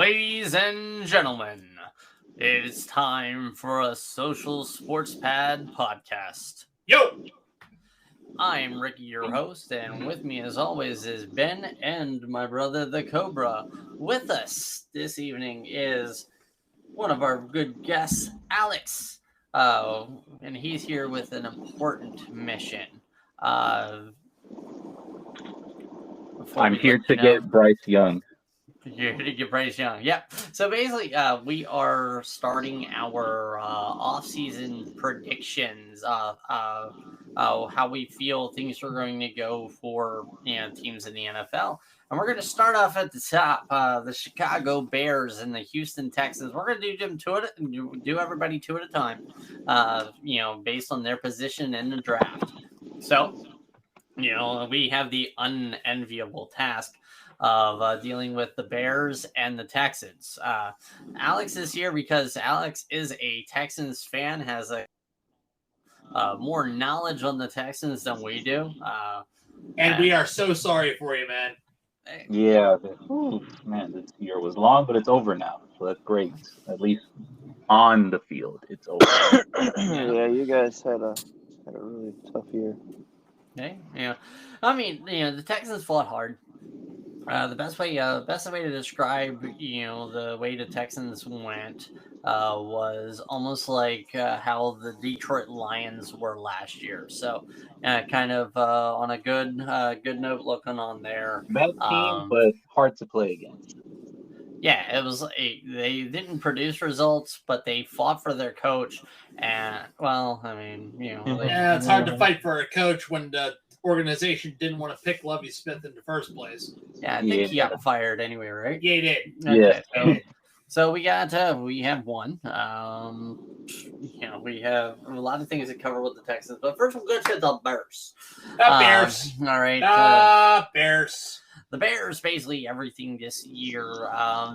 Ladies and gentlemen, it's time for a Social Sports Pad podcast. Yo! I'm Ricky, your host, and with me as always is Ben and my brother the Cobra. With us this evening is one of our good guests, Alex. And he's here with an important mission. I'm here to get Bryce Young. You're here to get Bryce Young. Yep. So basically, we are starting our off-season predictions. How we feel things are going to go for teams in the NFL. And we're going to start off at the top, the Chicago Bears and the Houston Texans. We're going to do them do everybody two at a time, based on their position in the draft. So, we have the unenviable task of dealing with the Bears and the Texans. Alex is here because Alex is a Texans fan, has a more knowledge on the Texans than we do. And we are so sorry for you, man. Yeah, man, this year was long, but it's over now. So that's great. At least on the field, it's over. Yeah, you guys had a really tough year. Okay, I mean, the Texans fought hard. The best way to describe, the way the Texans went was almost like how the Detroit Lions were last year. So, kind of on a good note looking on there. Bad team, but hard to play against. Yeah, it was. They didn't produce results, but they fought for their coach. And it's hard to fight for a coach when the organization didn't want to pick Lovie Smith in the first place. Yeah, I think he got fired anyway, right? Yeah, he did. Okay, yeah. So we have one. We have a lot of things to cover with the Texans, but first we'll go to the Bears. Bears. All right. Bears. The Bears, basically everything this year,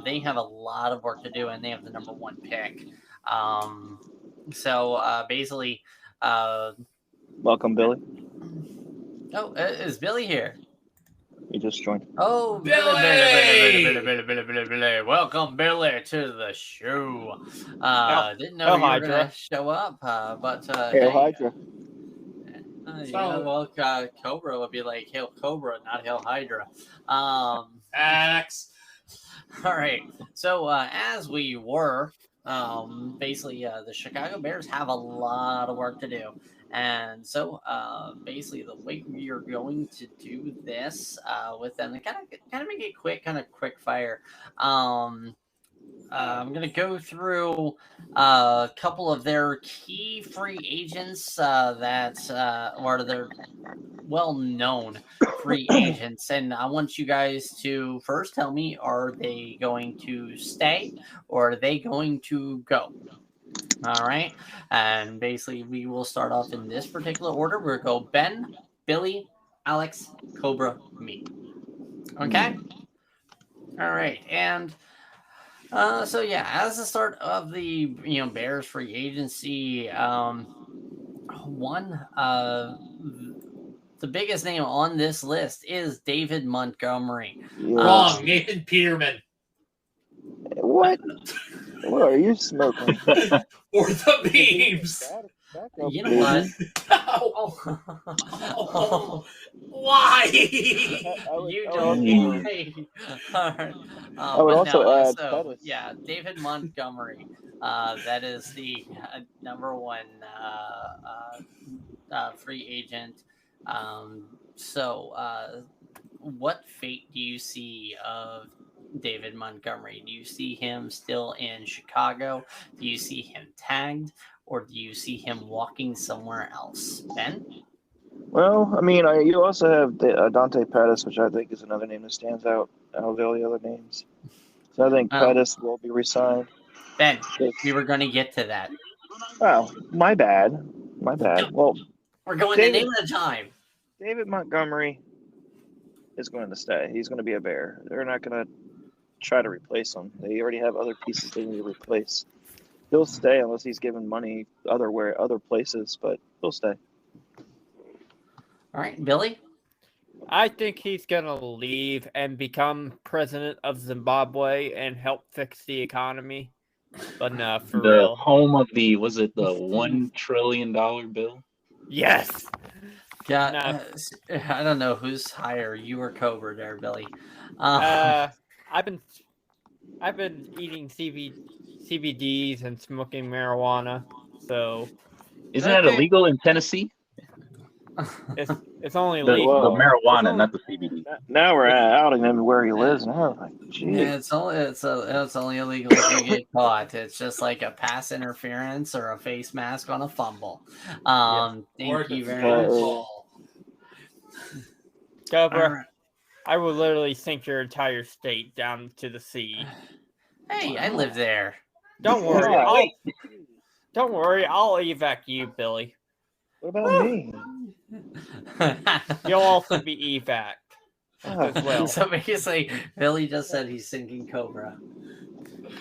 they have a lot of work to do, and they have the number one pick. Basically, welcome, Billy. Oh, is Billy here? He just joined. Oh, Billy! Billy. Welcome, Billy, to the show. Didn't know Hail you were Hydra. going to show up, but Hail Hydra. Cobra would be like Hail Cobra, not Hail Hydra. Alex. All right. So as we were, the Chicago Bears have a lot of work to do. And so, the way we are going to do this with them, kind of make it quick, kind of quick fire. I'm going to go through a couple of their key free agents that are their well-known free agents, and I want you guys to first tell me: are they going to stay, or are they going to go? All right, and basically we will start off in this particular order. We'll go Ben, Billy, Alex, Cobra, me. Okay. All right, and as the start of the Bears free agency, the biggest name on this list is David Montgomery. Wrong, Nathan Peterman. What? What are you smoking? Or the memes. You know what? Why? You don't need. I would also add Pettis. Yeah, David Montgomery. That is the number one free agent. What fate do you see of David Montgomery? Do you see him still in Chicago? Do you see him tagged? Or do you see him walking somewhere else? Ben? Well, I mean, you also have Dante Pettis, which I think is another name that stands out of all the other names. So I think Pettis will be re-signed. Ben, we were going to get to that. Oh, my bad. Well, we're going to name at a time. David Montgomery is going to stay. He's going to be a Bear. They're not going to try to replace him. They already have other pieces they need to replace. He'll stay unless he's given money other places, but he'll stay. All right, Billy? I think he's gonna leave and become president of Zimbabwe and help fix the economy. But no, for The real. home of the was it the $1 trillion bill? Yes. Yeah, No. I don't know who's higher, you or Cobra there, Billy. I've been eating CBDs and smoking marijuana, so Isn't that Okay. illegal in Tennessee? it's only The legal. marijuana, only- not the CBD. Now we're outing him where he lives now. Like, geez. Yeah, it's only illegal if you get caught. It's just like a pass interference or a face mask on a fumble. Or Thank the you very field much. goal. Cobra, All right. I will literally sink your entire state down to the sea. Hey, I live there. Don't worry. Yeah. Don't worry. I'll evac you, Billy. What about me? You'll also be evac as well. So basically, Billy just said he's sinking Cobra.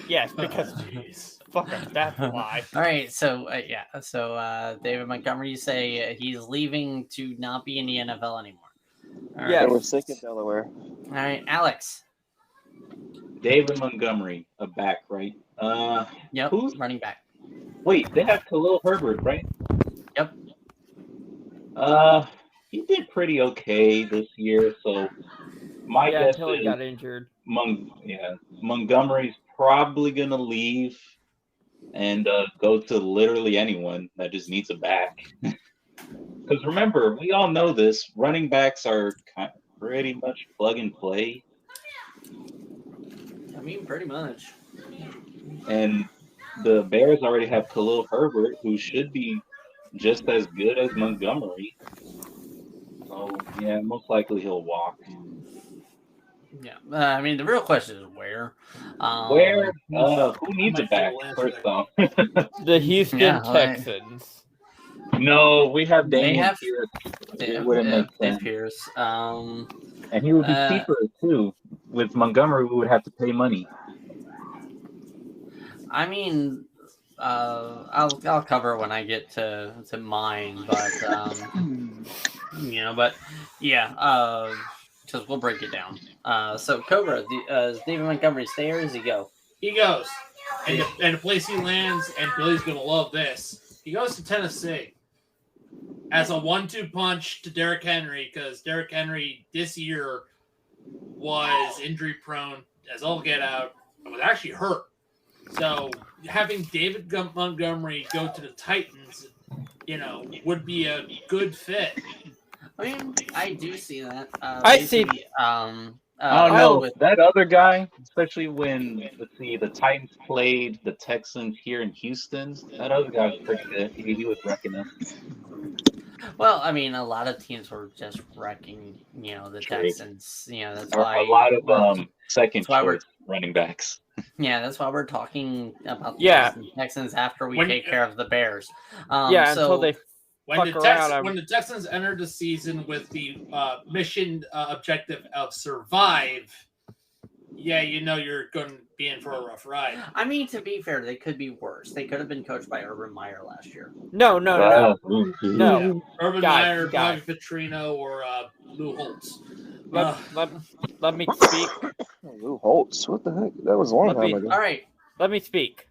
Yes, because fuck us, that's a lie. All right, so David Montgomery, you say he's leaving to not be in the NFL anymore. All Yeah. Yeah, we're sick in Delaware. All right, Alex. David Montgomery, a back, right? Yep. Who's running back? Wait, they have Khalil Herbert, right? Yep. He did pretty okay this year, so my guess until he is got injured. Montgomery's probably gonna leave and go to literally anyone that just needs a back. Because remember, we all know this: running backs are pretty much plug and play. I mean, pretty much. And the Bears already have Khalil Herbert, who should be just as good as Montgomery. So, yeah, most likely he'll walk. Yeah. I mean, the real question is where. Who needs a back, first off? The Houston Texans. No, we have They Damian have Pierce. It wouldn't make sense. Pierce. And he would be cheaper, too. With Montgomery, we would have to pay money. I mean, I'll cover when I get to mine, but because we'll break it down. So Cobra, does David Montgomery stay or does he go? He goes, and the place he lands, and Billy's gonna love this. He goes to Tennessee as a 1-2 punch to Derrick Henry, because Derrick Henry this year was injury prone as all get out and was actually hurt. So having David Montgomery go to the Titans, would be a good fit. I mean, I do see that. I see. I don't know. That other guy, especially when, the Titans played the Texans here in Houston, that other guy was pretty good. He was wrecking us. Well, I mean, a lot of teams were just wrecking, the Texans. That's why a lot of second choice running backs. Yeah, that's why we're talking about the Texans after we take care of the Bears. Until they when the Texans entered the season with the mission objective of survive, you're going to be in for a rough ride. I mean, to be fair, they could be worse. They could have been coached by Urban Meyer last year. No. Urban Meyer, Bobby Petrino, or Lou Holtz. Let me speak. Lou Holtz? What the heck? That was a long time ago. All right. Let me speak.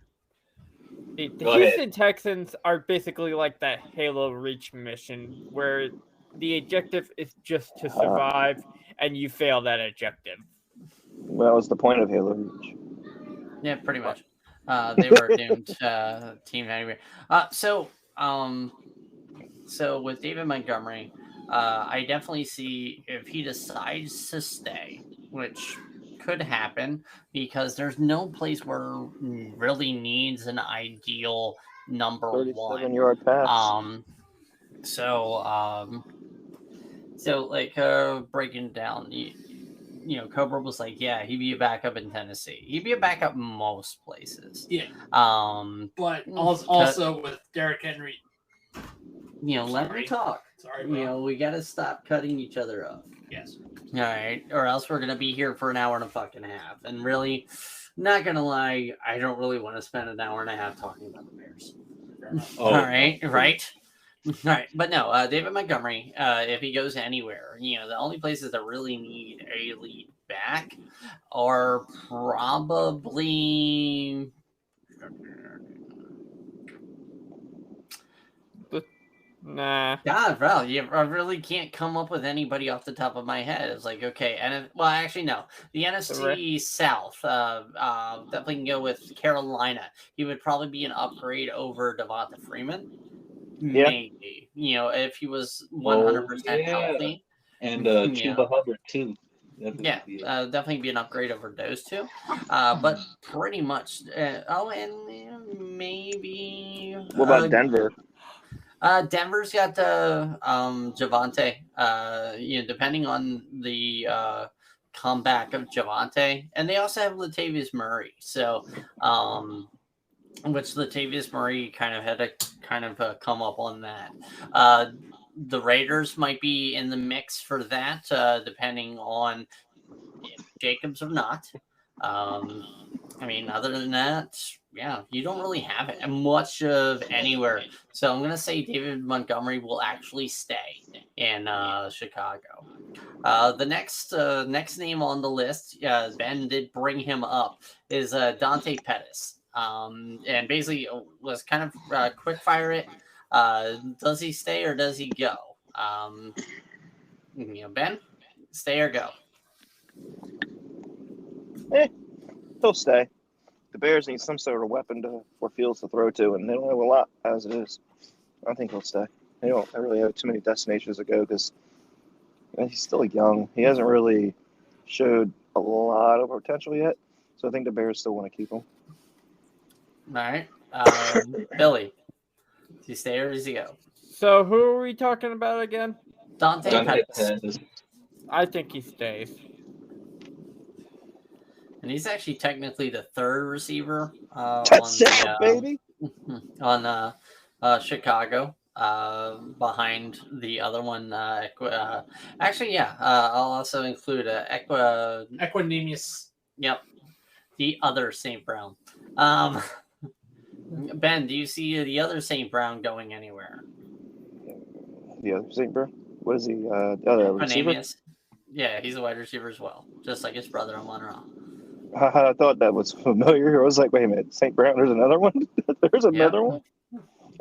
The Houston Texans are basically like that Halo Reach mission, where the objective is just to survive, and you fail that objective. Well, that was the point of Halo Reach. Yeah, pretty much. They were doomed team anyway. So with David Montgomery, I definitely see if he decides to stay, which could happen because there's no place where really needs an ideal number 37-yard pass. Breaking it down, Cobra was like, yeah, he'd be a backup in Tennessee. He'd be a backup most places. Yeah. But also with Derrick Henry. Let me talk. Sorry, we got to stop cutting each other off. Yes. All right. Or else we're going to be here for an hour and a fucking half. And really, not going to lie, I don't really want to spend an hour and a half talking about the Bears. All right. Right. All right, but no, David Montgomery, if he goes anywhere, the only places that really need a lead back are probably. Nah. God, bro, I really can't come up with anybody off the top of my head. It's like, okay, well, actually, no. The NFC South, definitely can go with Carolina. He would probably be an upgrade over Devonta Freeman. Yeah. Maybe, if he was 100% healthy. And Chuba Hubbard, too. Definitely be an upgrade over those two. But pretty much, and maybe. What about Denver? Denver's got Javonte. Depending on the comeback of Javonte, and they also have Latavius Murray. So, which Latavius Murray kind of had to come up on that. The Raiders might be in the mix for that, depending on if Jacobs or not. Other than that, you don't really have it much of anywhere. So I'm going to say David Montgomery will actually stay in Chicago. The next name on the list, Ben did bring him up, is Dante Pettis. And basically was kind of quick fire it. Does he stay or does he go? Ben, stay or go? He'll stay. The Bears need some sort of weapon for Fields to throw to, and they don't have a lot as it is. I think he'll stay. They don't really have too many destinations to go because he's still young. He hasn't really showed a lot of potential yet, so I think the Bears still want to keep him. All right. Billy, does he stay or does he go? So who are we talking about again? Dante Pettis. I think he stays. And he's actually technically the third receiver baby. on Chicago, behind the other one. I'll also include Equanimous. Yep, the other St. Brown. Ben, do you see the other St. Brown going anywhere? The other St. Brown? What is he? Other receiver? Yeah, he's a wide receiver as well, just like his brother on Monroe. I thought that was familiar. I was like, wait a minute, St. Brown, there's another one? There's another one?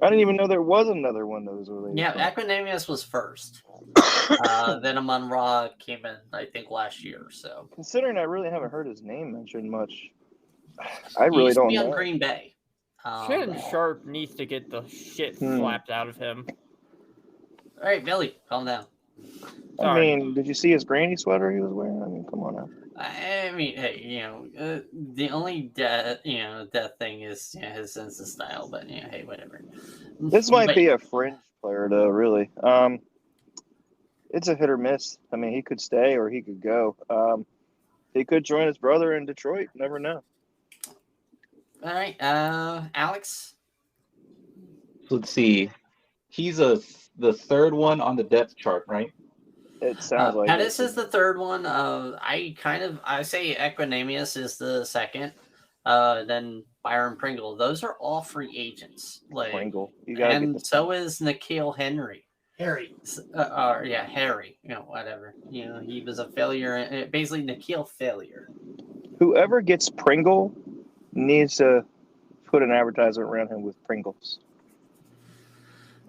I didn't even know there was another one that was related. Yeah, Equanimous was first. Then Amon-Ra came in, I think, last year. So considering I really haven't heard his name mentioned much, I really don't know. On Green Bay. Shannon Sharp needs to get the shit slapped out of him. All right, Billy, calm down. Sorry. I mean, did you see his granny sweater he was wearing? I mean, come on now. I mean, hey, the only death thing is his sense of style, but hey, whatever. This might be a fringe player, though. Really, it's a hit or miss. I mean, he could stay or he could go. He could join his brother in Detroit. Never know. All right, Alex. Let's see. He's the third one on the depth chart, right? It sounds like Pettis is the third one. I say Equanimous is the second. Then Byron Pringle. Those are all free agents. Pringle. And so is N'Keal Henry. Harry. Harry. Whatever. He was a failure. Basically, N'Keal failure. Whoever gets Pringle needs to put an advertisement around him with Pringles.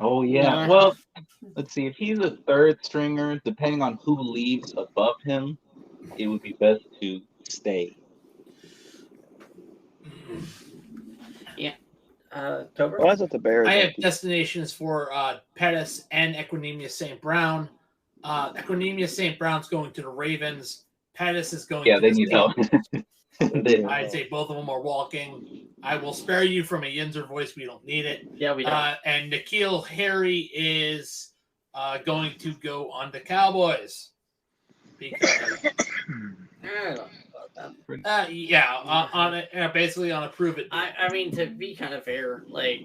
Oh, yeah. Well, let's see. If he's a third stringer, depending on who leaves above him, it would be best to stay. Yeah. Well, that's what the Bears. I have destinations for Pettis and Equanimous St. Brown. Equanimous St. Brown's going to the Ravens. Pettis is going to they need help. I'd say both of them are walking. I will spare you from a Yinzer voice. We don't need it. Yeah, we don't. And N'Keal Harry is going to go on the Cowboys. Because basically on a prove it. I mean, to be kind of fair, like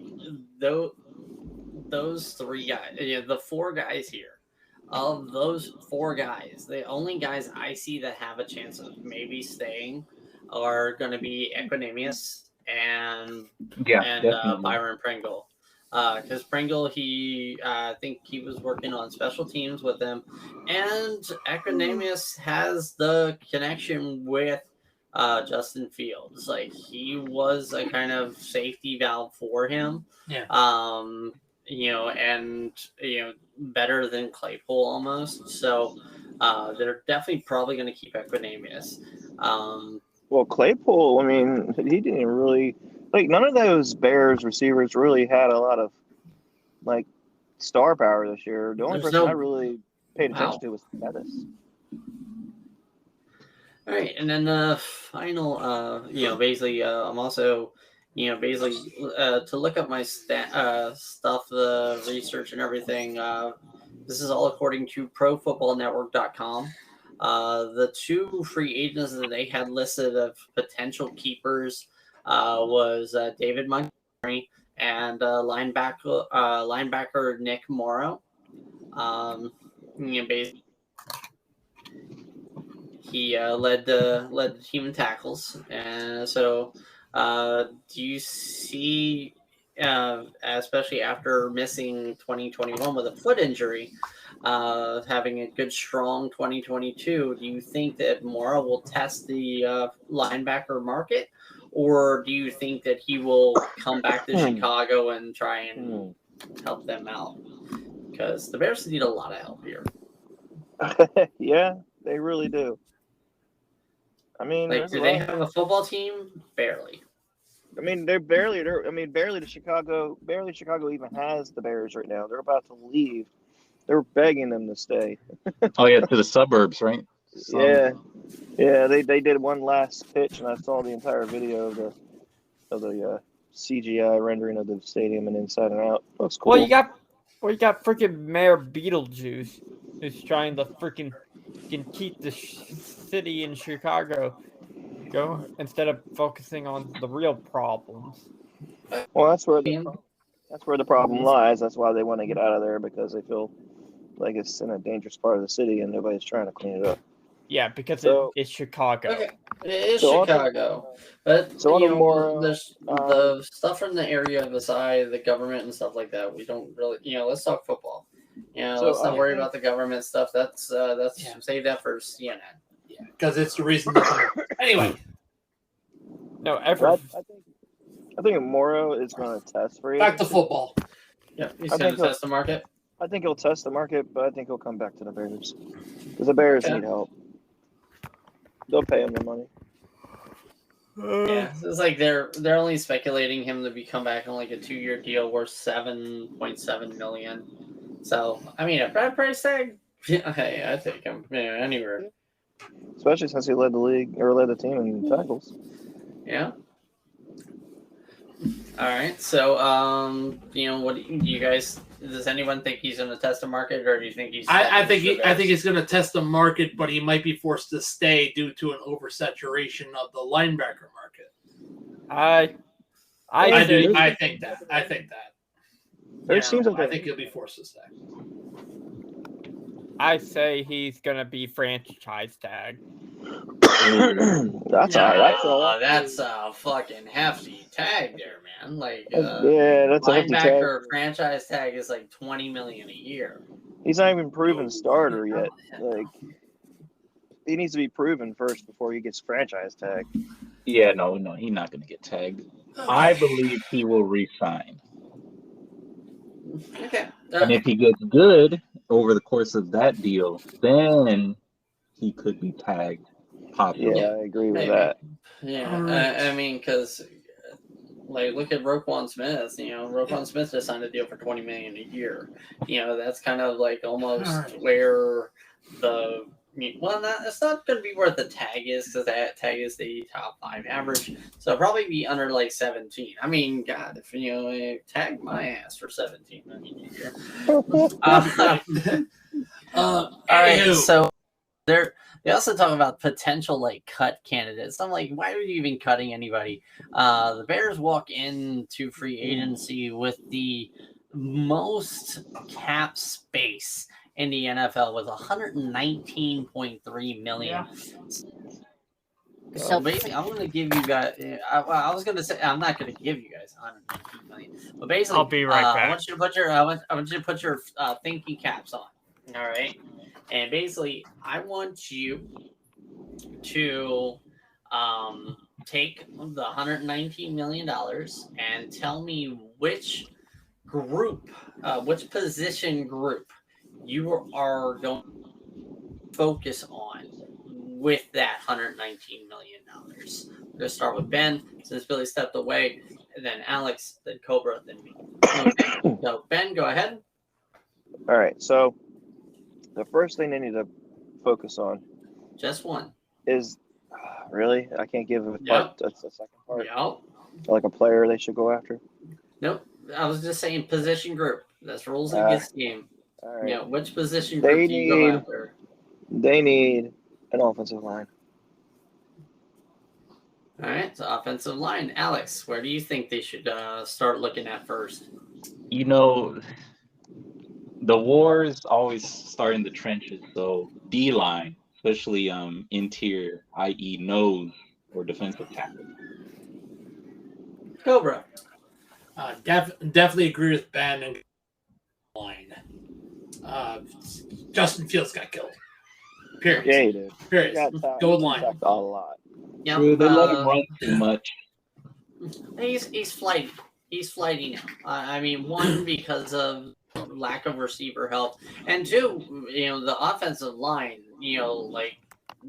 those three guys, the four guys here. Of those four guys, the only guys I see that have a chance of maybe staying are going to be Equanimous and Byron Pringle. Because Pringle, I think he was working on special teams with him, and Equinemius has the connection with Justin Fields. Like he was a kind of safety valve for him. Yeah. And better than Claypool almost. So they're definitely probably going to keep Equinemius. Well, Claypool, I mean, he didn't really none of those Bears receivers really had a lot of star power this year. The only person I really paid attention to was Pettis. All right, and then the final, basically, I'm also, to look up my stuff, the research and everything. This is all according to ProFootballNetwork.com. The two free agents that they had listed of potential keepers was David Montgomery and linebacker Nick Morrow. Basically, he led the team in tackles, and so do you see, especially after missing 2021 with a foot injury, having a good strong 2022, do you think that Morrow will test the linebacker market, or do you think that he will come back to Chicago and try and help them out? Because the Bears need a lot of help here. Yeah, they really do. I mean, do they have a football team? Barely. I mean, barely Chicago even has the Bears right now. They're about to leave. They're begging them to stay. Oh yeah, to the suburbs, right? Yeah. They did one last pitch, and I saw the entire video of the CGI rendering of the stadium and inside and out. Looks cool. Well, you got freaking Mayor Beetlejuice who's trying to freaking keep the city in Chicago go instead of focusing on the real problems. Well, that's where the problem lies. That's why they want to get out of there, because they feel like it's in a dangerous part of the city and nobody's trying to clean it up. Yeah, because it's Chicago. Okay. It is Chicago, but the stuff from the area beside the government and stuff like that, we don't really. Let's talk football. Let's not worry about the government stuff. That's save that for CNN. Yeah, because it's the reason. Anyway, no, I think Morrow is going to test for you. Back to football. Yeah, he's going to test the market. I think he'll test the market, but I think he'll come back to the Bears because the Bears need help. They'll pay him the money. Yeah, it's like they're only speculating him to come back on like a 2-year deal worth $7.7 million. So I mean, at that price tag, hey, I take him anywhere. Especially since he led the team in tackles. Yeah. All right. So what do you guys? Does anyone think he's going to test the market, or do you think he's? I think he's going to test the market, but he might be forced to stay due to an oversaturation of the linebacker market. I think that. I think he'll be forced to stay. I say he's going to be franchise tag. That's a fucking hefty tag there, man. Like, that's a hefty tag. Linebacker franchise tag is like $20 million a year. He's not even proven starter yet. Like, he needs to be proven first before he gets franchise tagged. Yeah, no, he's not going to get tagged. I believe he will re-sign. Okay. And if he gets good over the course of that deal, then he could be tagged. Popular. Yeah, I agree with that. Yeah, I mean, because look at Roquan Smith. Roquan Smith just signed a deal for $20 million a year. That's kind of like almost where it's not going to be where the tag is, because that tag is the top 5 average. So it'll probably be under like 17. I mean, God, if tag my ass for 17 million a year. All right, so they also talk about potential cut candidates. I'm like, why are you even cutting anybody? The Bears walk into free agency with the most cap space in the NFL with $119.3 million. So basically, I'm going to give you guys. I was going to say I'm not going to give you guys 119 million, but basically, I'll be right back. I want you to put your. I want you to put your thinking caps on. All right, and basically, I want you to take the $119 million and tell me which group, which position group you are going to focus on with that $119 million. We're going to start with Ben, since Billy stepped away, and then Alex, then Cobra, then me. Okay. So, Ben, go ahead. All right. So the first thing they need to focus on Just one. is really, I can't give a part. That's the second part. Yep. Like a player they should go after. Nope. I was just saying position group. That's rules of this game. All right. You know, which position group do you go after? They need an offensive line. All right, so offensive line. Alex, where do you think they should start looking at first? You know, the wars always start in the trenches. So D line, especially interior, i.e., nose or defensive tackle. Cobra. Definitely agree with Ben and line. Justin Fields got killed. Period. Yeah, he did. Period. Gold line. A lot. Yep, True, they let him run too much. He's flighty. He's flighty now. I mean, one, because of lack of receiver help, and two, you know, the offensive line, you know, like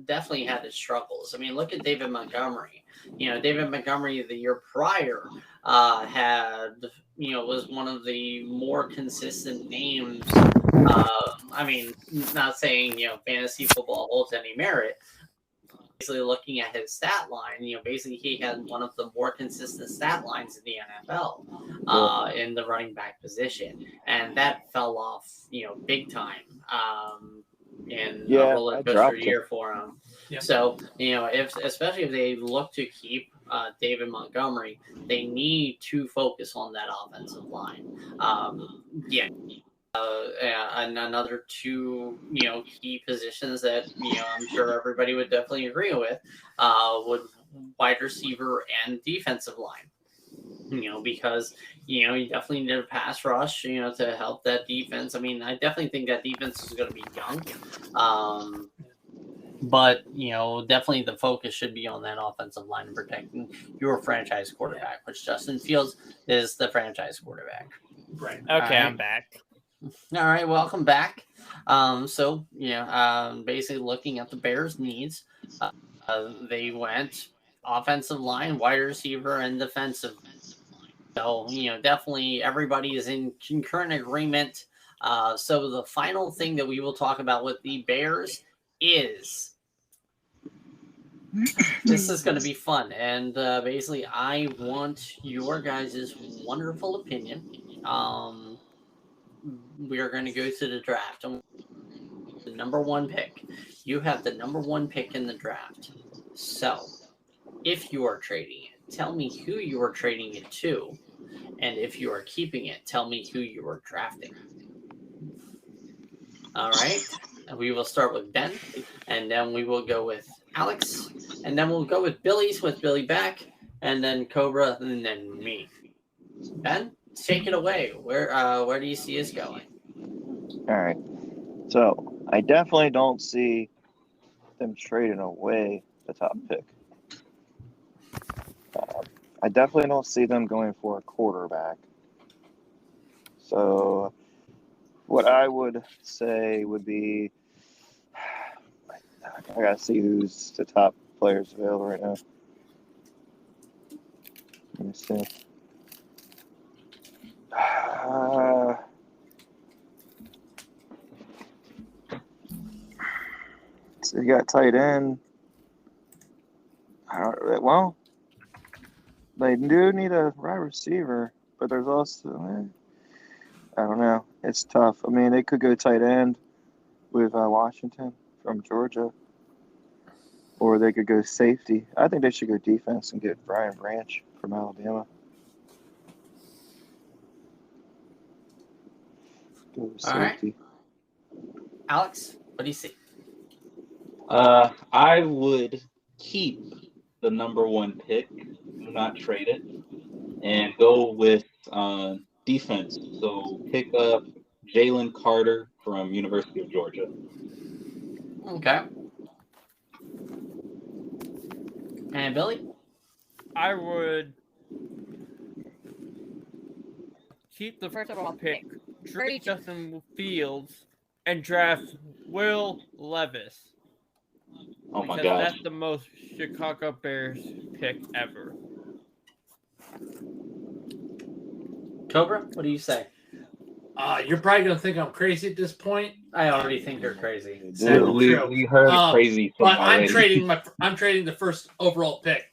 definitely had its struggles. I mean, look at David Montgomery. You know, David Montgomery the year prior had, you know, was one of the more consistent names. I mean, not saying, you know, fantasy football holds any merit. Basically, looking at his stat line, you know, basically he had one of the more consistent stat lines in the NFL in the running back position, and that fell off, you know, big time in a roller coaster year for him. Yep. So, you know, especially if they look to keep David Montgomery, they need to focus on that offensive line. And another two, you know, key positions that, you know, I'm sure everybody would definitely agree with would wide receiver and defensive line. You know, because, you know, you definitely need a pass rush, you know, to help that defense. I mean, I definitely think that defense is going to be young. But, you know, definitely the focus should be on that offensive line and protecting your franchise quarterback, which Justin Fields is the franchise quarterback. Right. Okay, I'm back. All right, welcome back. So, basically looking at the Bears' needs, they went offensive line, wide receiver, and defensive. So, you know, definitely everybody is in concurrent agreement. So the final thing that we will talk about with the Bears is this is going to be fun. And basically, I want your guys' wonderful opinion. We are going to go to the draft. The number one pick. You have the number one pick in the draft. So, if you are trading it, tell me who you are trading it to. And if you are keeping it, tell me who you are drafting. All right. And we will start with Ben. And then we will go with Alex. And then we'll go with Billy's, with Billy back. And then Cobra. And then me. Ben? Take it away. Where do you see us going? All right. So I definitely don't see them trading away the top pick. I definitely don't see them going for a quarterback. So what I would say would be, I gotta see who's the top players available right now. Let me see. So you got tight end. Well, they do need a wide receiver, but there's also, I don't know. It's tough. I mean, they could go tight end with Washington from Georgia, or they could go safety. I think they should go defense and get Brian Branch from Alabama. Go safety. All right. Alex, what do you see? I would keep the number 1 pick. Do not trade it. And go with defense. So pick up Jalen Carter from University of Georgia. Okay. And Billy? I would keep the first overall pick, trade Justin Fields, and draft Will Levis. Oh my because gosh. that's the most Chicago Bears pick ever. Cobra, what do you say? You're probably gonna think I'm crazy at this point. I already think you're crazy. Sadly true. We heard crazy from But already. I'm trading the first overall pick.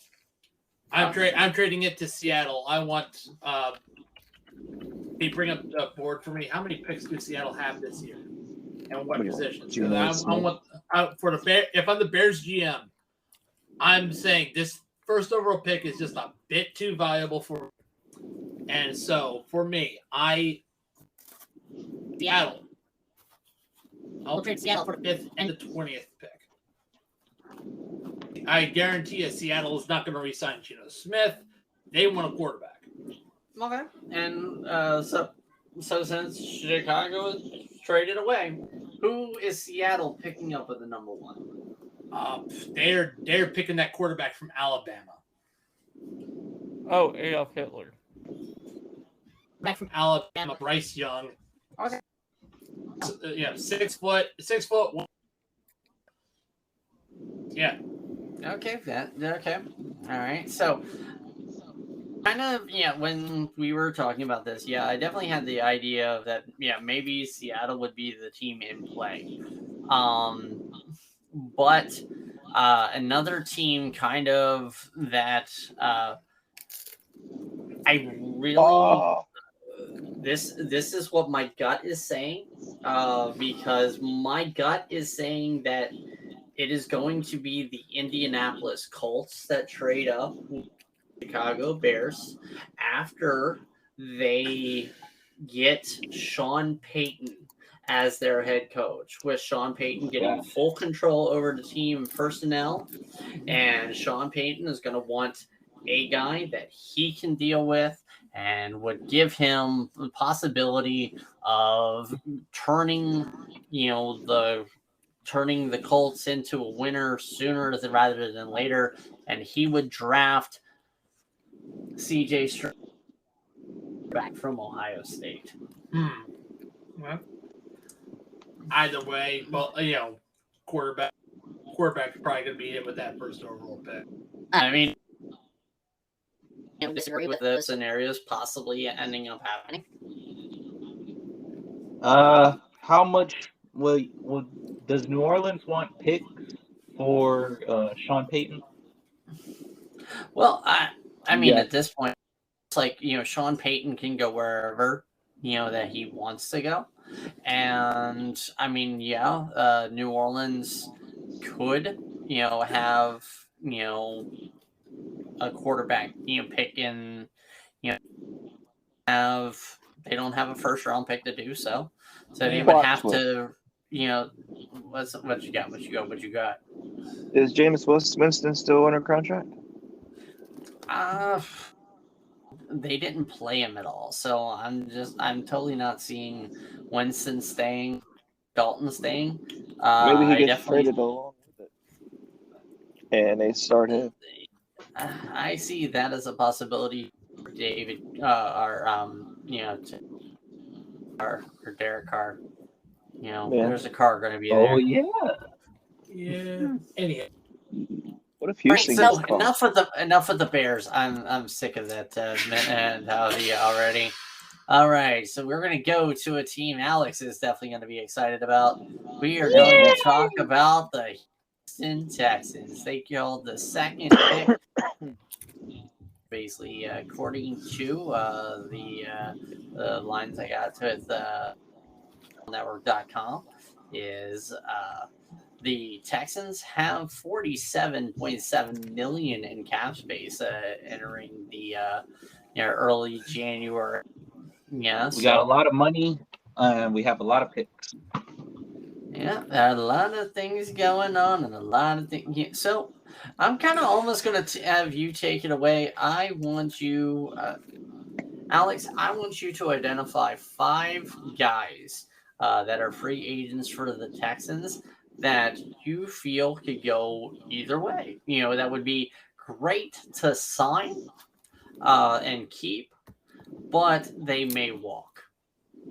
I'm trading it to Seattle. I want they bring up the board for me. How many picks do Seattle have this year? And what positions? For the Bear, if I'm the Bears GM, I'm saying this first overall pick is just a bit too valuable for. And so for me, Seattle. I'll trade Seattle for the 5th and the 20th pick. I guarantee you Seattle is not going to re-sign Geno Smith. They want a quarterback. Okay. And so since Chicago is traded away, who is Seattle picking up with the number 1? They're picking that quarterback from Alabama. Oh, Adolf Hitler. Back from Alabama, Bryce Young. Okay. 6 foot. Yeah. Okay. Okay. All right. So, kind of, when we were talking about this, I definitely had the idea that, maybe Seattle would be the team in play. But another team kind of that I really... This is what my gut is saying, because my gut is saying that it is going to be the Indianapolis Colts that trade up with Chicago Bears after they get Sean Payton as their head coach, with Sean Payton getting full control over the team personnel, and Sean Payton is going to want a guy that he can deal with and would give him the possibility of turning the Colts into a winner sooner rather than later, and he would draft CJ Stroud back from Ohio State. Well, either way, quarterback's probably going to be hit with that first overall pick. I mean, I disagree with the scenarios possibly ending up happening. How much does New Orleans want picks for Sean Payton? Well, I mean, at this point, it's like, Sean Payton can go wherever, that he wants to go. And, I mean, New Orleans could, have, a quarterback, pick in, they don't have a first round pick to do so. So they would have to, what you got? Is Jameis Winston still under contract? They didn't play him at all. So I'm totally not seeing Winston staying, Dalton staying. Maybe he gets traded along with it, and they start him. I see that as a possibility for David, or Derek Carr. There's a car going to be there. Oh yeah. Anyhow. What if Houston so enough of the Bears. I'm sick of that mentality already. All right, so we're going to go to a team Alex is definitely going to be excited about. We are going to talk about the Houston Texans. They killed the second pick. Basically, according to the lines I got with network.com, is the Texans have $47.7 million in cap space entering the early January. Yeah, we got a lot of money. We have a lot of picks. Yeah, a lot of things going on, and a lot of things. So I'm kind of almost going to have you take it away. I want you, Alex, I want you to identify 5 guys that are free agents for the Texans that you feel could go either way. That would be great to sign and keep, but they may walk.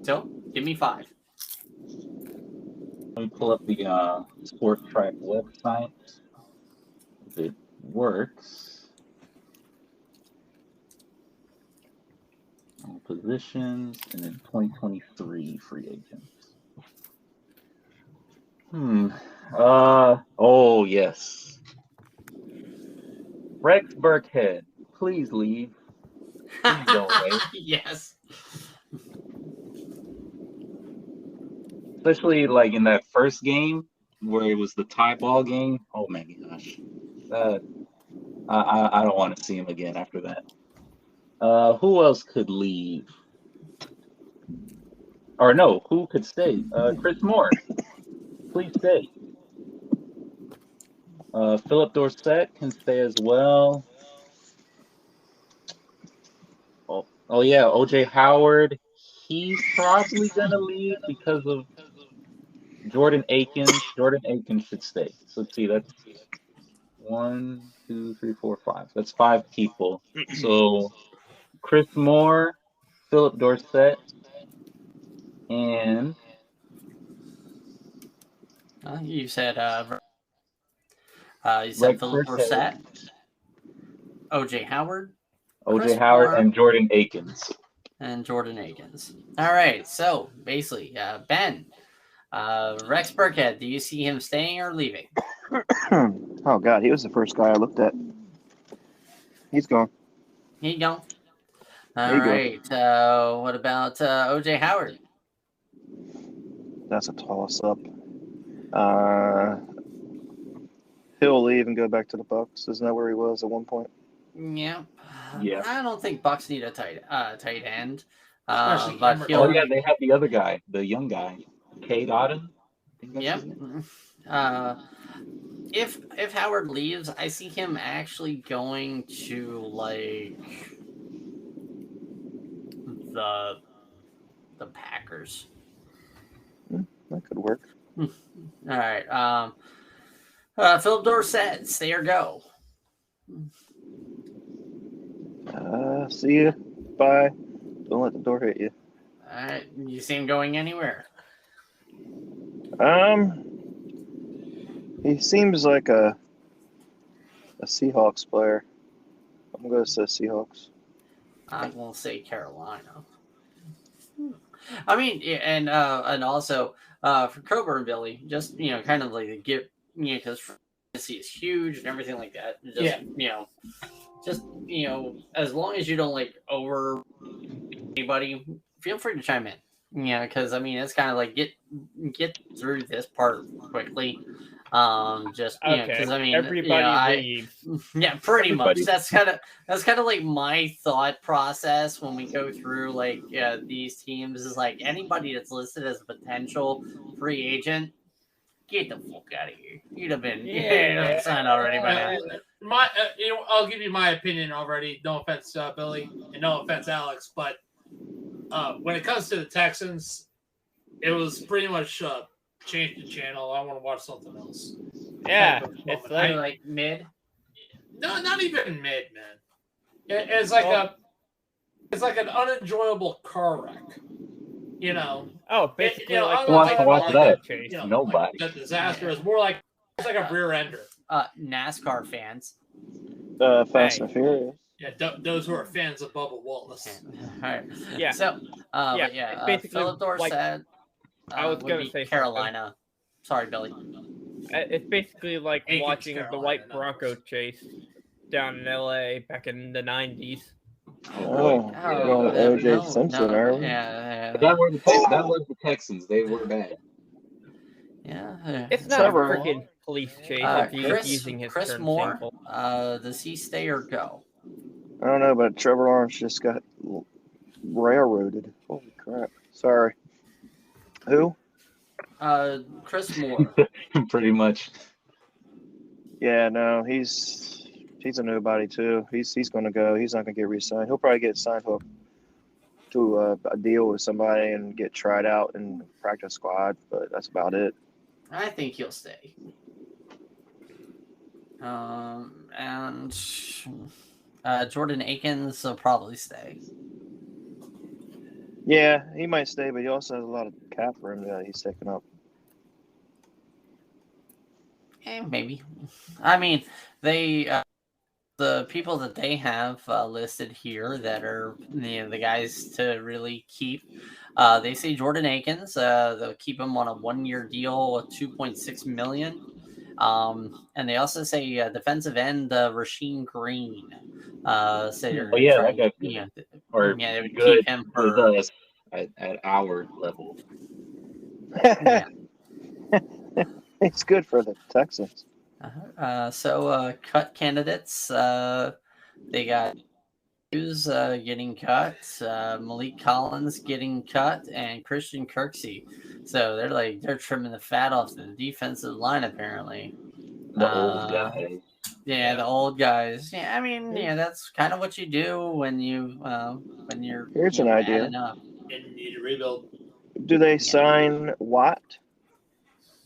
So, give me 5. Let me pull up the Sport Track website. If it works. All positions, and then 2023 free agents. Oh, yes. Rex Burkhead, please leave. Please go away. Yes. Especially like in that first game where it was the tie ball game. Oh my gosh. I don't want to see him again after that. Who else could leave? Or no, who could stay? Chris Moore. Please stay. Philip Dorsett can stay as well. Oh yeah, OJ Howard. He's probably gonna leave because of Jordan Akins. Jordan Akins should stay. So let's see, that's 1, 2, 3, 4, 5. That's 5 people. So Chris Moore, Philip Dorsett, and You said Rex Philip Burkhead, Dorsett, OJ Howard, OJ Howard, Moore, and Jordan Akins. and Jordan Akins. All right, so basically, Ben, Rex Burkhead, do you see him staying or leaving? Oh God, he was the first guy I looked at. He's gone. Here you go. There you All right. What about OJ Howard? That's a toss-up. He'll leave and go back to the Bucks. Isn't that where he was at one point? Yeah. Yeah. I don't think Bucks need a tight end. Especially But Cameron. Oh yeah, they have the other guy, the young guy, Cade Otton. Yep. If Howard leaves, I see him actually going to like the Packers. That could work. All right. Philip Dorsett, stay or go. See ya. Bye. Don't let the door hit you. All right. You see him going anywhere? He seems like a Seahawks player. I'm gonna say Seahawks. I'm gonna say Carolina. I mean, and also for Cobra and Billy, just kind of like get because fantasy is huge and everything like that. Just as long as you don't like over anybody, feel free to chime in. Because I mean, it's kind of like get through this part quickly. Just because I mean, everybody leaves. Yeah, pretty Everybody. much. That's kind of like my thought process when we go through like these teams is like anybody that's listed as a potential free agent, get the fuck out of here. You'd have been signed already by now. I'll give you my opinion already. No offense, Billy, and no offense, Alex, but when it comes to the Texans, it was pretty much change the channel. I want to watch something else. Yeah, it's like mid. No, not even mid, man. It's like an unenjoyable car wreck. Oh, basically, who wants to watch that? Chase. Nobody. The disaster is more like it's like a rear ender. NASCAR fans. Fast and Furious. Yeah, those who are fans of Bubba Wallace. All right. Yeah. So, basically Philip Dorsett. I was would gonna be say Carolina. Sorry, Billy. It's basically like Aikens, watching the Carolina, white not Bronco chase down in LA back in the 90s. Oh, O.J. Simpson, are we? Yeah. That was the Texans. They were bad. Yeah. It's not Trevor. a freaking police chase if he's using his Chris term Moore. sample. Does he stay or go? I don't know, but Trevor Lawrence just got railroaded. Holy crap. Sorry. Who? Chris Moore. Pretty much. Yeah, no, he's a nobody too. He's going to go. He's not going to get re-signed. He'll probably get signed to a deal with somebody and get tried out in practice squad, but that's about it. I think he'll stay. And Jordan Akins will probably stay. Yeah, he might stay, but he also has a lot of cap room that he's taking up. Maybe. I mean, they the people that they have listed here that are the guys to really keep. They say Jordan Akins. They'll keep him on a 1-year deal with $2.6 million. And they also say defensive end Rasheem Green. So Oh yeah, that guy's good. Or they would good keep him with for us at our level. yeah. It's good for the Texans. So cut candidates. They got Hughes getting cut, Malik Collins getting cut, and Christian Kirksey. So they're trimming the fat off the defensive line apparently. The old guys. Yeah, the old guys. Yeah, I mean, yeah, that's kind of what you do when you're Here's an idea. adding up. And you need to rebuild. Do they sign Watt,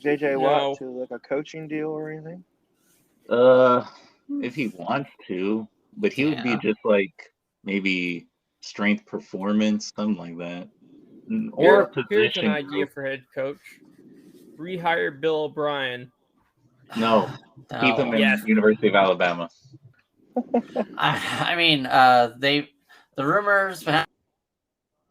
JJ No. Watt, to like a coaching deal or anything? If he wants to, but he would be just like maybe strength performance, something like that. Or a position. Here's an idea for head coach: rehire Bill O'Brien. No, keep him in University of Alabama. I mean, the rumors behind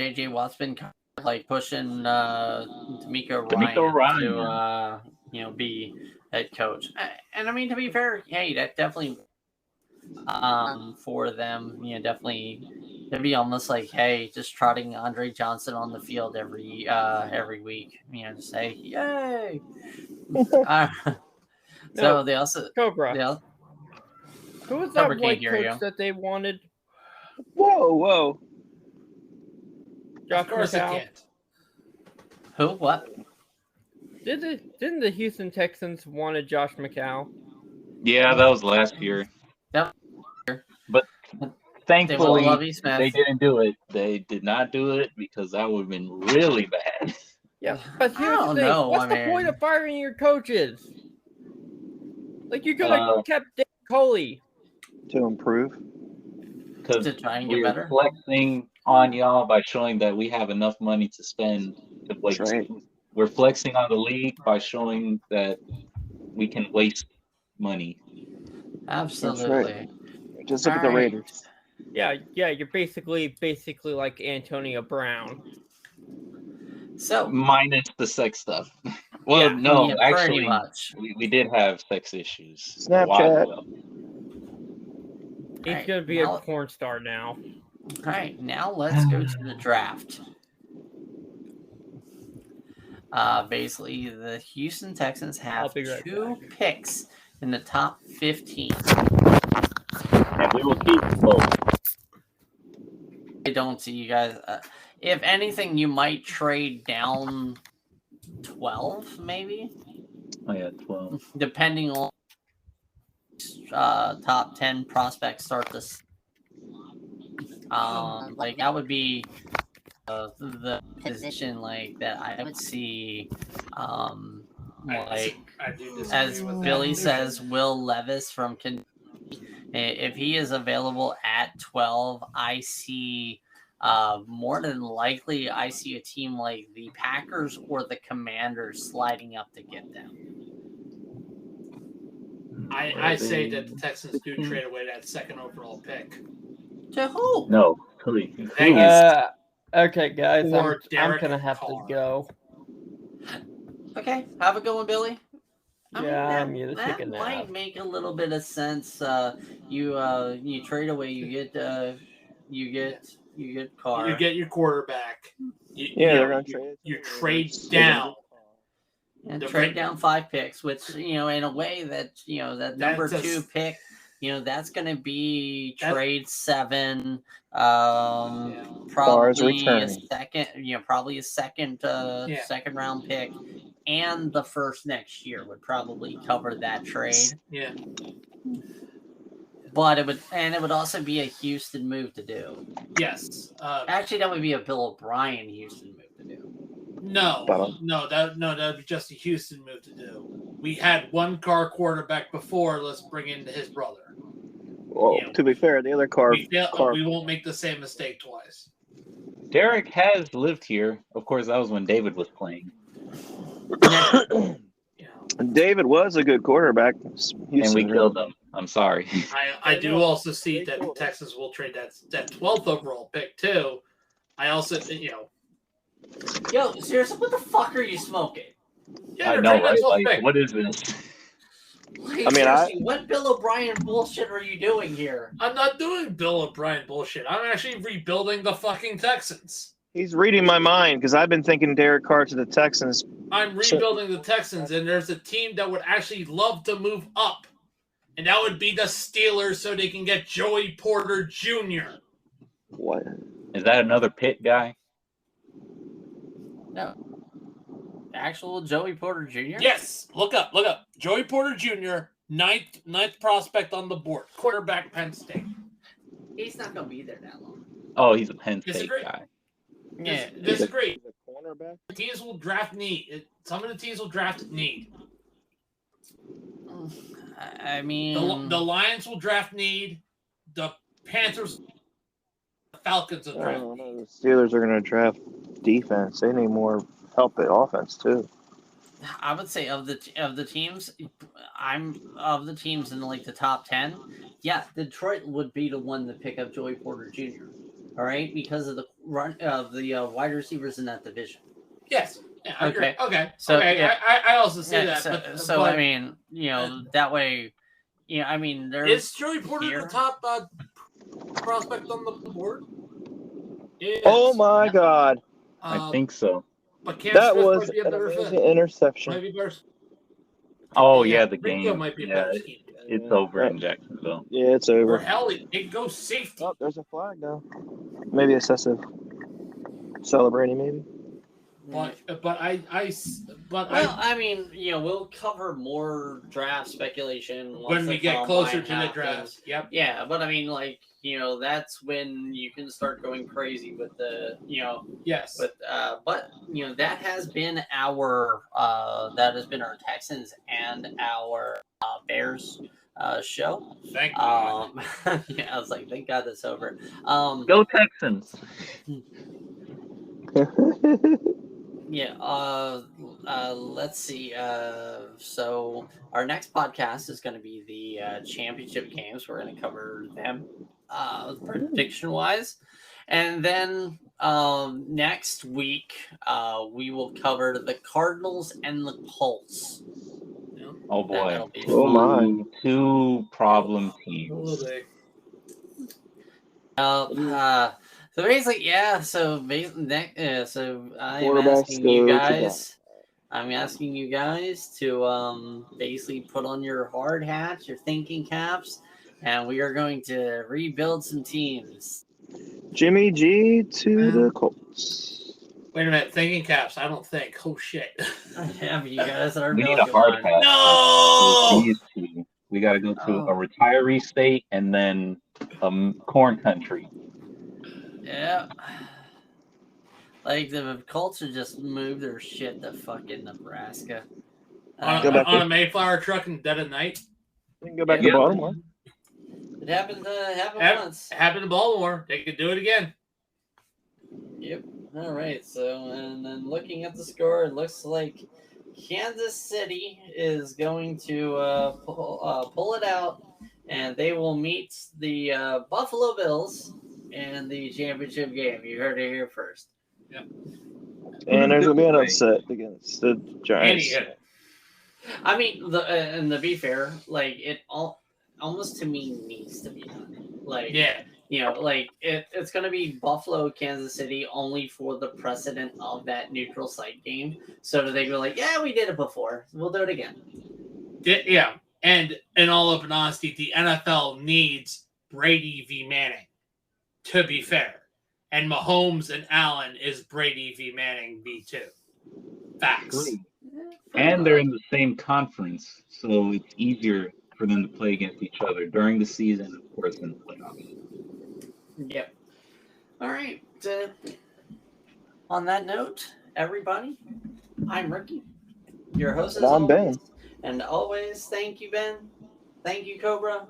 JJ Watt's been kind of like pushing D'Amico Ryan to be head coach. And I mean, to be fair, hey, that definitely for them, definitely it'd be almost like, hey, just trotting Andre Johnson on the field every week, to say yay. So they also Cobra. Who was that white coach that they wanted? Whoa. Josh Of course McCown. it can't. Who? What? Didn't the Houston Texans wanted Josh McCown? Yeah, that was last year. Yep. But thankfully, they didn't do it. They did not do it because that would have been really bad. Yeah, but here's the thing. What's the point of firing your coaches? Like, you could have kept Dan Coley. To improve? Because to try and get better? Flexing on y'all by showing that we have enough money to spend. We're flexing on the league by showing that we can waste money. Absolutely. Right. Just look at the Raiders. Yeah, you're basically like Antonio Brown. So minus the sex stuff. Well, no, actually, we did have sex issues. Snapchat. He's gonna be a porn star now. All right, now let's go to the draft. Basically, the Houston Texans have 2 picks in the top 15. And we will keep both. I don't see you guys. If anything, you might trade down 12, maybe. Oh yeah, 12. Depending on top 10 prospects start this. Like that would be the position like that I would see. As Billy says, Will Levis from Kentucky. If he is available at 12, I see more than likely I see a team like the Packers or the Commanders sliding up to get them. I say that the Texans do trade away that second overall pick. To who? No, please. Okay, guys, I'm gonna have to go. Okay, have a good one, Billy. I'm gonna take a nap. That might make a little bit of sense. You trade away, you get Carr. You get your quarterback. They're gonna trade. You trade down. And trade down 5 picks, which in a way that that number 2 pick, that's going to be trade 7, probably a second, second round pick, and the first next year would probably cover that trade. Yeah. But it would also be a Houston move to do. Yes. Actually, that would be a Bill O'Brien Houston move to do. No, that would be just a Houston move to do. We had one car quarterback before. Let's bring in his brother. Well, to be fair, the other car. We won't make the same mistake twice. Derek has lived here. Of course, that was when David was playing. David was a good quarterback. And we killed him. I'm sorry. I do also see that Texas will trade that 12th overall pick too. I also, Yo, seriously, what the fuck are you smoking? Yeah, I know, right? Like, what is this? Like, seriously, what Bill O'Brien bullshit are you doing here? I'm not doing Bill O'Brien bullshit. I'm actually rebuilding the fucking Texans. He's reading my mind because I've been thinking Derek Carr to the Texans. I'm rebuilding the Texans, and there's a team that would actually love to move up, and that would be the Steelers so they can get Joey Porter Jr. What? Is that another Pitt guy? No. Actual Joey Porter Jr.? Yes. Look up. Joey Porter Jr., ninth prospect on the board. Quarterback, Penn State. He's not going to be there that long. Oh, he's a Penn State guy. Yeah. Disagree. Cornerback? Teams will draft need. Some of the teams will draft need. I mean... The Lions will draft need. The Panthers... The Falcons will draft need. The Steelers are going to draft defense. They need more help at offense, too. I would say of the teams, of the teams in like the top 10. Yeah, Detroit would be the one to pick up Joey Porter Jr. All right, because of the wide receivers in that division. Yes. Yeah, I agree. Okay. So okay. yeah. I also see that. But I mean, that way, I mean, is Joey Porter the top prospect on the board? Oh my God! I think so. But that was an interception. Maybe Bears. Oh yeah, the game. Might be it's over in Jacksonville. Yeah, it's over. Or hell, it goes safety. Oh, there's a flag now. Maybe excessive celebrating, maybe. I mean, we'll cover more draft speculation when we get closer to the draft. Yep. Yeah, but I mean, like, that's when you can start going crazy with the, Yes. But that has been our Texans and our Bears show. Thank God. Yeah, I was like, thank God that's over. Go Texans. Yeah, let's see. So our next podcast is going to be the championship games. We're going to cover them prediction-wise. And then next week, we will cover the Cardinals and the Colts. Oh, boy. Oh, my. Two problem teams. So basically, yeah. So I'm asking you guys. I'm asking you guys to basically put on your hard hats, your thinking caps, and we are going to rebuild some teams. Jimmy G to the Colts. Wait a minute, thinking caps. I don't think. Oh shit. Yeah, but you guys are. We need a hard hat. No. We got to go to a retiree state and then corn country. Yeah. Like the Colts would just move their shit to fucking Nebraska. On a Mayflower truck in dead of night. We can go back to Baltimore. It happened once. Happened to Baltimore. They could do it again. Yep. All right. So, and then looking at the score, it looks like Kansas City is going to pull it out, and they will meet the Buffalo Bills in the championship game. You heard it here first. Yep. And there's going to be an upset against the Giants. I mean, and to be fair, like, it almost to me needs to be done. Like, yeah. Like it's going to be Buffalo, Kansas City only for the precedent of that neutral site game. So they go like, yeah, we did it before. We'll do it again. Yeah. And in all open honesty, the NFL needs Brady v. Manning, to be fair. And Mahomes and Allen is Brady v. Manning v2. Facts. And they're in the same conference, so it's easier for them to play against each other during the season, of course, in the playoffs. Yep. All right. On that note, everybody, I'm Ricky, your host as And I'm always. Ben. And always, thank you, Ben. Thank you, Cobra.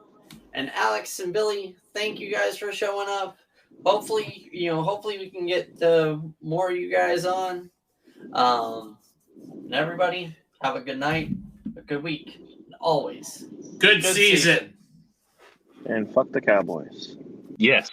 And Alex and Billy, thank you guys for showing up. Hopefully we can get more of you guys on. And everybody, have a good night, a good week, and always Good season. And fuck the Cowboys. Yes.